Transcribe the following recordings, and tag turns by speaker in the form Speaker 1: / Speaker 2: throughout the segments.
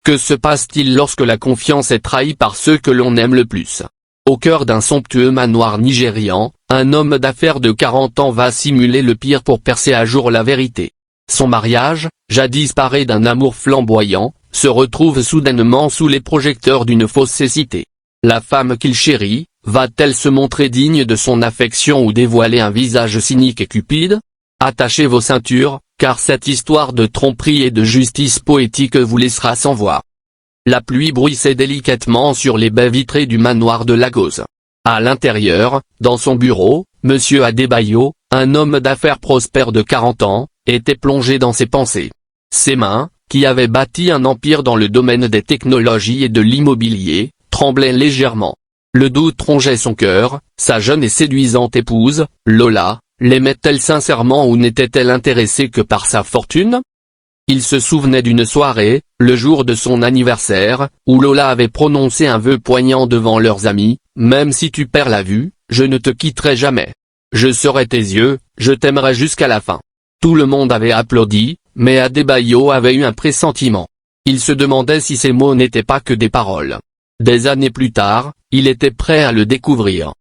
Speaker 1: Que se passe-t-il lorsque la confiance est trahie par ceux que l'on aime le plus? Au cœur d'un somptueux manoir nigérian, un homme d'affaires de 40 ans va simuler le pire pour percer à jour la vérité. Son mariage, jadis paré d'un amour flamboyant, se retrouve soudainement sous les projecteurs d'une fausse cécité. La femme qu'il chérit, va-t-elle se montrer digne de son affection ou dévoiler un visage cynique et cupide? Attachez vos ceintures, car cette histoire de tromperie et de justice poétique vous laissera sans voix. La pluie bruissait délicatement sur les baies vitrées du manoir de Lagos. À l'intérieur, dans son bureau, Monsieur Adebayo, un homme d'affaires prospère de 40 ans, était plongé dans ses pensées. Ses mains, qui avaient bâti un empire dans le domaine des technologies et de l'immobilier, tremblaient légèrement. Le doute rongeait son cœur. Sa jeune et séduisante épouse, Lola, l'aimait-elle sincèrement ou n'était-elle intéressée que par sa fortune? Il se souvenait d'une soirée, le jour de son anniversaire, où Lola avait prononcé un vœu poignant devant leurs amis: « Même si tu perds la vue, je ne te quitterai jamais. Je serai tes yeux, je t'aimerai jusqu'à la fin. » Tout le monde avait applaudi, mais Adebayo avait eu un pressentiment. Il se demandait si ces mots n'étaient pas que des paroles. Des années plus tard, il était prêt à le découvrir.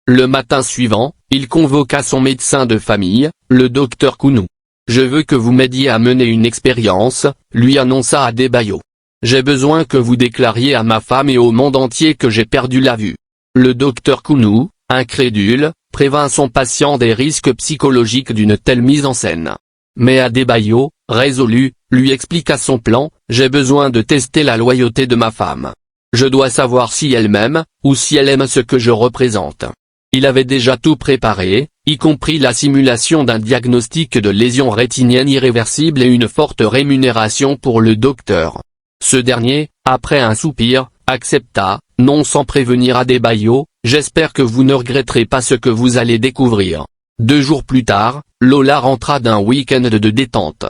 Speaker 1: Le matin suivant, il convoqua son médecin de famille, le docteur Kounou. « Je veux que vous m'aidiez à mener une expérience », lui annonça Adebayo. « J'ai besoin que vous déclariez à ma femme et au monde entier que j'ai perdu la vue. » Le docteur Kounou, incrédule, prévint son patient des risques psychologiques d'une telle mise en scène. Mais Adebayo, résolu, lui expliqua son plan: « J'ai besoin de tester la loyauté de ma femme. Je dois savoir si elle m'aime, ou si elle aime ce que je représente. » Il avait déjà tout préparé, y compris la simulation d'un diagnostic de lésion rétinienne irréversible et une forte rémunération pour le docteur. Ce dernier, après un soupir, accepta, non sans prévenir Adebayo: « J'espère que vous ne regretterez pas ce que vous allez découvrir. » 2 jours plus tard, Lola rentra d'un week-end de détente.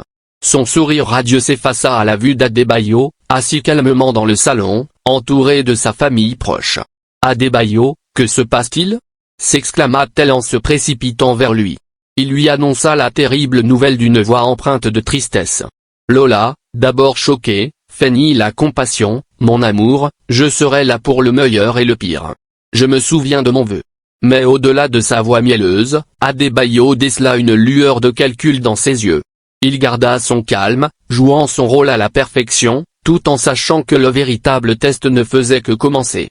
Speaker 1: Son sourire radieux s'effaça à la vue d'Adebayo, assis calmement dans le salon, entouré de sa famille proche. « Adebayo, que se passe-t-il ?» s'exclama-t-elle en se précipitant vers lui. Il lui annonça la terrible nouvelle d'une voix empreinte de tristesse. Lola, d'abord choquée, feignit la compassion: « Mon amour, je serai là pour le meilleur et le pire. Je me souviens de mon vœu. » Mais au-delà de sa voix mielleuse, Adebayo décela une lueur de calcul dans ses yeux. Il garda son calme, jouant son rôle à la perfection, tout en sachant que le véritable test ne faisait que commencer.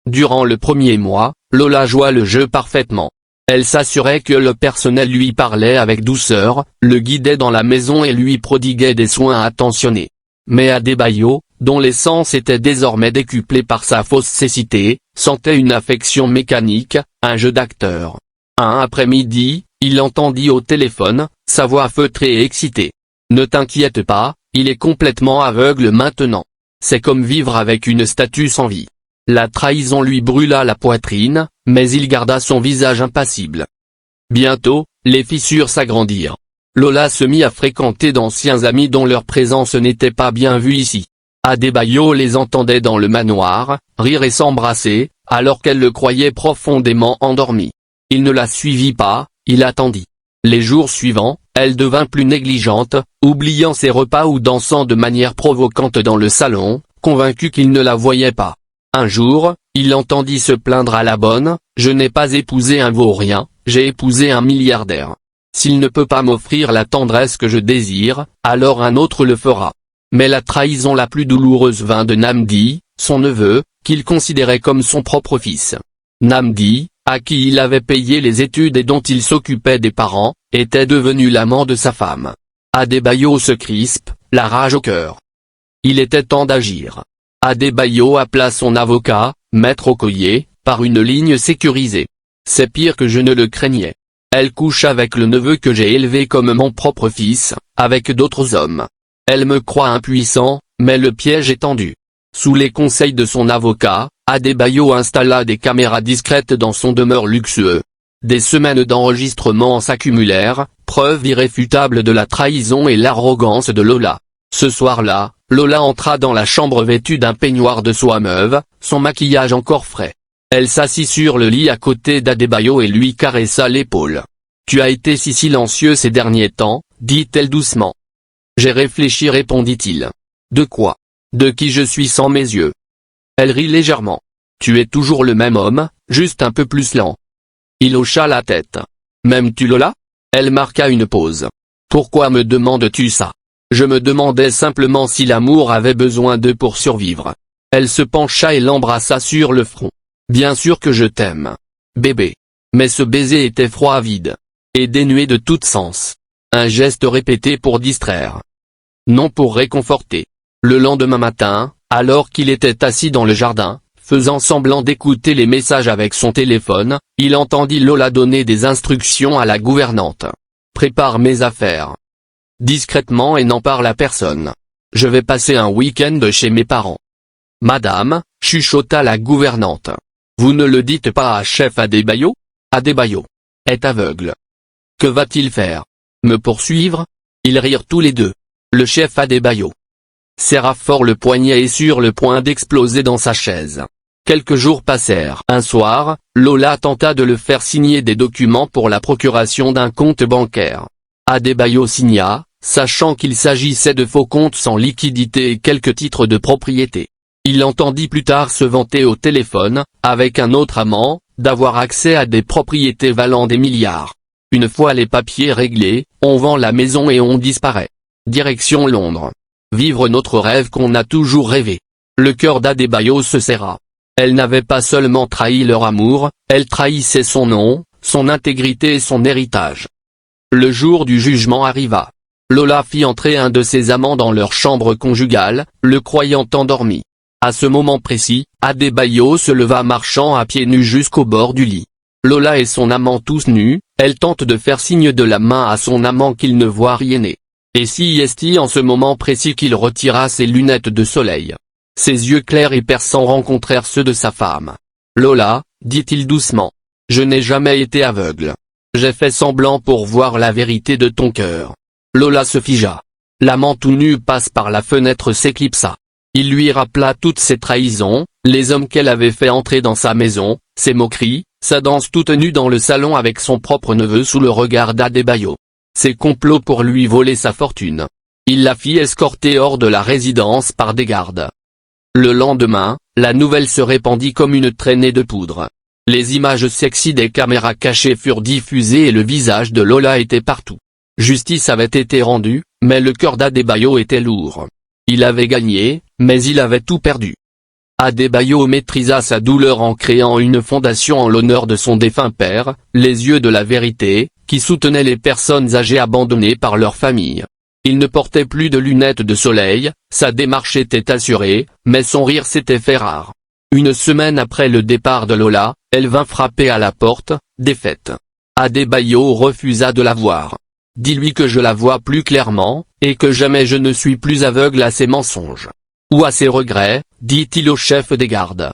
Speaker 1: Durant le premier mois, Lola joua le jeu parfaitement. Elle s'assurait que le personnel lui parlait avec douceur, le guidait dans la maison et lui prodiguait des soins attentionnés. Mais Adebayo, dont les sens étaient désormais décuplés par sa fausse cécité, sentait une affection mécanique, un jeu d'acteur. Un après-midi, il entendit au téléphone, sa voix feutrée et excitée. « Ne t'inquiète pas, il est complètement aveugle maintenant. C'est comme vivre avec une statue sans vie. » La trahison lui brûla la poitrine, mais il garda son visage impassible. Bientôt, les fissures s'agrandirent. Lola se mit à fréquenter d'anciens amis dont leur présence n'était pas bien vue ici. Adebayo les entendait dans le manoir, rire et s'embrasser, alors qu'elle le croyait profondément endormi. Il ne la suivit pas, il attendit. Les jours suivants, elle devint plus négligente, oubliant ses repas ou dansant de manière provocante dans le salon, convaincu qu'il ne la voyait pas. Un jour, il entendit se plaindre à la bonne: « Je n'ai pas épousé un vaurien, j'ai épousé un milliardaire. S'il ne peut pas m'offrir la tendresse que je désire, alors un autre le fera. » Mais la trahison la plus douloureuse vint de Namdi, son neveu, qu'il considérait comme son propre fils. Namdi, à qui il avait payé les études et dont il s'occupait des parents, était devenu l'amant de sa femme. Adebayo se crispe, la rage au cœur. Il était temps d'agir. Adebayo appela son avocat, Maître Okoye, par une ligne sécurisée. « C'est pire que je ne le craignais. Elle couche avec le neveu que j'ai élevé comme mon propre fils, avec d'autres hommes. Elle me croit impuissant, mais le piège est tendu. » Sous les conseils de son avocat, Adebayo installa des caméras discrètes dans son demeure luxueux. Des semaines d'enregistrement s'accumulèrent, preuve irréfutable de la trahison et l'arrogance de Lola. Ce soir-là, Lola entra dans la chambre vêtue d'un peignoir de soie mauve, son maquillage encore frais. Elle s'assit sur le lit à côté d'Adebayo et lui caressa l'épaule. « Tu as été si silencieux ces derniers temps », dit-elle doucement. « J'ai réfléchi, répondit-il. « De quoi ? de qui je suis sans mes yeux. Elle rit légèrement. Tu es toujours le même homme, juste un peu plus lent. Il hocha la tête. M'aimes-tu Lola? Elle marqua une pause. Pourquoi me demandes-tu ça? Je me demandais simplement si l'amour avait besoin d'eux pour survivre. Elle se pencha et l'embrassa sur le front. Bien sûr que je t'aime. Bébé. Mais ce baiser était froid, vide. Et dénué de tout sens. Un geste répété pour distraire. Non pour réconforter. Le lendemain matin, alors qu'il était assis dans le jardin, faisant semblant d'écouter les messages avec son téléphone, il entendit Lola donner des instructions à la gouvernante. Prépare mes affaires. Discrètement et n'en parle à personne. Je vais passer un week-end chez mes parents. Madame, chuchota la gouvernante. Vous ne le dites pas à chef Adebayo? Adebayo est aveugle. Que va-t-il faire? Me poursuivre? Ils rirent tous les deux. Le chef Adebayo serra fort le poignet et sur le point d'exploser dans sa chaise. Quelques jours passèrent. Un soir, Lola tenta de le faire signer des documents pour la procuration d'un compte bancaire. Adebayo signa, sachant qu'il s'agissait de faux comptes sans liquidité et quelques titres de propriété. Il l'entendit plus tard se vanter au téléphone, avec un autre amant, d'avoir accès à des propriétés valant des milliards. Une fois les papiers réglés, on vend la maison et on disparaît. Direction Londres. Vivre notre rêve qu'on a toujours rêvé. Le cœur d'Adebayo se serra. Elle n'avait pas seulement trahi leur amour, elle trahissait son nom, son intégrité et son héritage. Le jour du jugement arriva. Lola fit entrer un de ses amants dans leur chambre conjugale, le croyant endormi. À ce moment précis, Adebayo se leva marchant à pieds nus jusqu'au bord du lit. Lola et son amant tous nus, elle tente de faire signe de la main à son amant qu'il ne voit rien. Et si est-il en ce moment précis qu'il retira ses lunettes de soleil. Ses yeux clairs et perçants rencontrèrent ceux de sa femme. Lola, dit-il doucement. Je n'ai jamais été aveugle. J'ai fait semblant pour voir la vérité de ton cœur. Lola se figea. L'amant tout nu passe par la fenêtre s'éclipsa. Il lui rappela toutes ses trahisons, les hommes qu'elle avait fait entrer dans sa maison, ses moqueries, sa danse toute nue dans le salon avec son propre neveu sous le regard d'Adebayo. Ses complots pour lui voler sa fortune. Il la fit escorter hors de la résidence par des gardes. Le lendemain, la nouvelle se répandit comme une traînée de poudre. Les images sexy des caméras cachées furent diffusées et le visage de Lola était partout. Justice avait été rendue, mais le cœur d'Adebayo était lourd. Il avait gagné, mais il avait tout perdu. Adebayo maîtrisa sa douleur en créant une fondation en l'honneur de son défunt père, les yeux de la vérité, qui soutenait les personnes âgées abandonnées par leur famille. Il ne portait plus de lunettes de soleil, sa démarche était assurée, mais son rire s'était fait rare. Une semaine après le départ de Lola, elle vint frapper à la porte, défaite. Adebayo refusa de la voir. Dis-lui que je la vois plus clairement, et que jamais je ne suis plus aveugle à ses mensonges. Ou à ses regrets, dit-il au chef des gardes.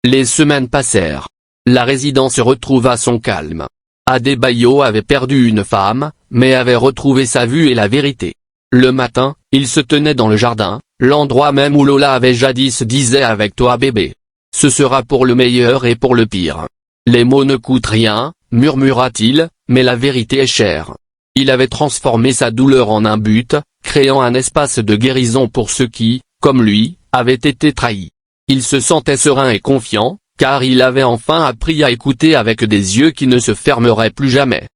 Speaker 1: Les semaines passèrent. La résidence retrouva son calme. Adebayo avait perdu une femme, mais avait retrouvé sa vue et la vérité. Le matin, il se tenait dans le jardin, l'endroit même où Lola avait jadis disait avec toi bébé. Ce sera pour le meilleur et pour le pire. Les mots ne coûtent rien, murmura-t-il, mais la vérité est chère. Il avait transformé sa douleur en un but, créant un espace de guérison pour ceux qui, comme lui, avaient été trahis. Il se sentait serein et confiant, car il avait enfin appris à écouter avec des yeux qui ne se fermeraient plus jamais.